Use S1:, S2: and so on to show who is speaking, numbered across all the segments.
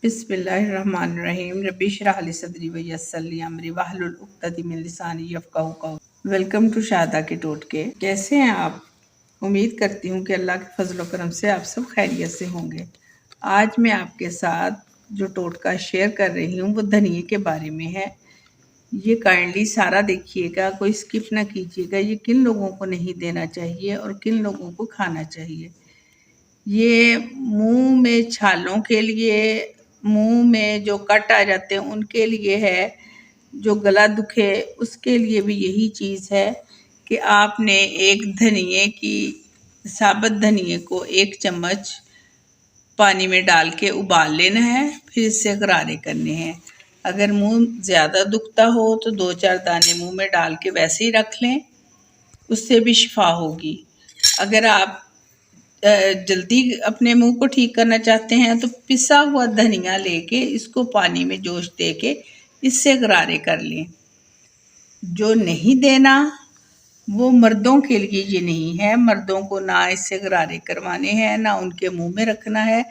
S1: बिस्मिल्लाहिर्रहमानिर्रहीम रब्बि इश्रह ली सदरी व यस्सिर ली अमरी वहलुल उक़दतम मिन लिसानी यफ़क़हू क़ौली। वेलकम टू शादा के टोटके। कैसे हैं आप? उम्मीद करती हूँ कि अल्लाह के फजल व करम से आप सब खैरियत से होंगे। आज मैं आपके साथ जो टोटका शेयर कर रही हूँ वो धनिए के बारे में है। ये काइंडली सारा देखिएगा, कोई स्किप ना कीजिएगा। ये किन लोगों को नहीं देना चाहिए और किन लोगों को खाना चाहिए। ये मुंह में छालों के लिए, मुंह में जो कट आ जाते हैं उनके लिए है, जो गला दुखे उसके लिए भी यही चीज़ है कि आपने एक धनिए की साबुत धनिए को 1 चम्मच पानी में डाल के उबाल लेना है, फिर इससे गरारे करने हैं। अगर मुंह ज़्यादा दुखता हो तो 2-4 दाने मुंह में डाल के वैसे ही रख लें, उससे भी शिफा होगी। अगर आप जल्दी अपने मुंह को ठीक करना चाहते हैं तो पिसा हुआ धनिया लेके इसको पानी में जोश दे के इससे गरारे कर लें। जो नहीं देना वो मर्दों के लिए ये नहीं है, मर्दों को ना इससे गरारे करवाने हैं ना उनके मुंह में रखना है।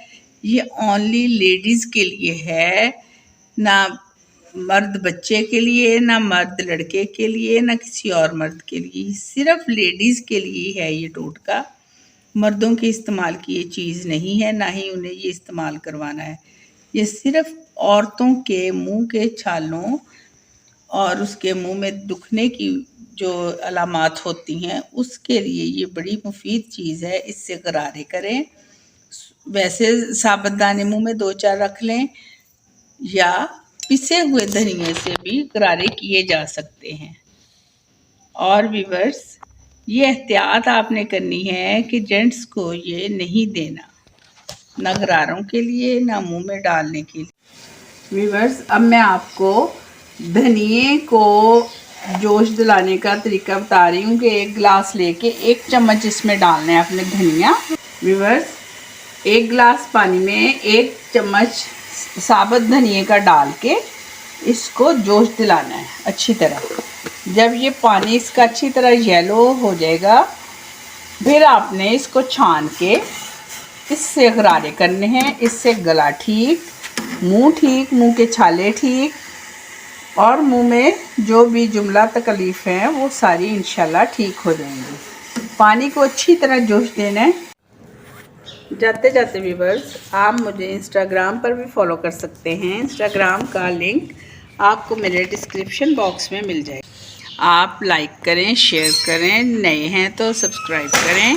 S1: ये ओनली लेडीज़ के लिए है, ना मर्द बच्चे के लिए, ना मर्द लड़के के लिए, ना किसी और मर्द के लिए। सिर्फ लेडीज़ के लिए है ये टोटका। मर्दों के इस्तेमाल की ये चीज़ नहीं है, ना ही उन्हें ये इस्तेमाल करवाना है। ये सिर्फ औरतों के मुंह के छालों और उसके मुंह में दुखने की जो अलामात होती हैं उसके लिए ये बड़ी मुफीद चीज़ है। इससे गरारे करें। वैसे साबुत दाने मुंह में 2-4 रख लें या पिसे हुए धनिए से भी गरारे किए जा सकते हैं। और व्यूअर्स, ये एहतियात आपने करनी है कि जेंट्स को ये नहीं देना, ना गरारों के लिए ना मुंह में डालने के लिए। व्यूअर्स, अब मैं आपको धनिए को जोश दिलाने का तरीका बता रही हूँ कि 1 गिलास लेके 1 चम्मच इसमें डालना है अपने धनिया। व्यूअर्स, 1 गिलास पानी में 1 चम्मच साबुत धनिए का डाल के इसको जोश दिलाना है अच्छी तरह। जब ये पानी इसका अच्छी तरह येलो हो जाएगा, फिर आपने इसको छान के इससे गरारे करने हैं। इससे गला ठीक, मुंह ठीक, मुंह के छाले ठीक और मुंह में जो भी जुमला तकलीफ़ हैं वो सारी इंशाल्लाह ठीक हो जाएंगी। पानी को अच्छी तरह जोश देना है। जाते जाते व्यूअर्स, आप मुझे इंस्टाग्राम पर भी फॉलो कर सकते हैं। इंस्टाग्राम का लिंक आपको मेरे डिस्क्रिप्शन बॉक्स में मिल जाएगा। आप लाइक करें, शेयर करें, नए हैं तो सब्सक्राइब करें।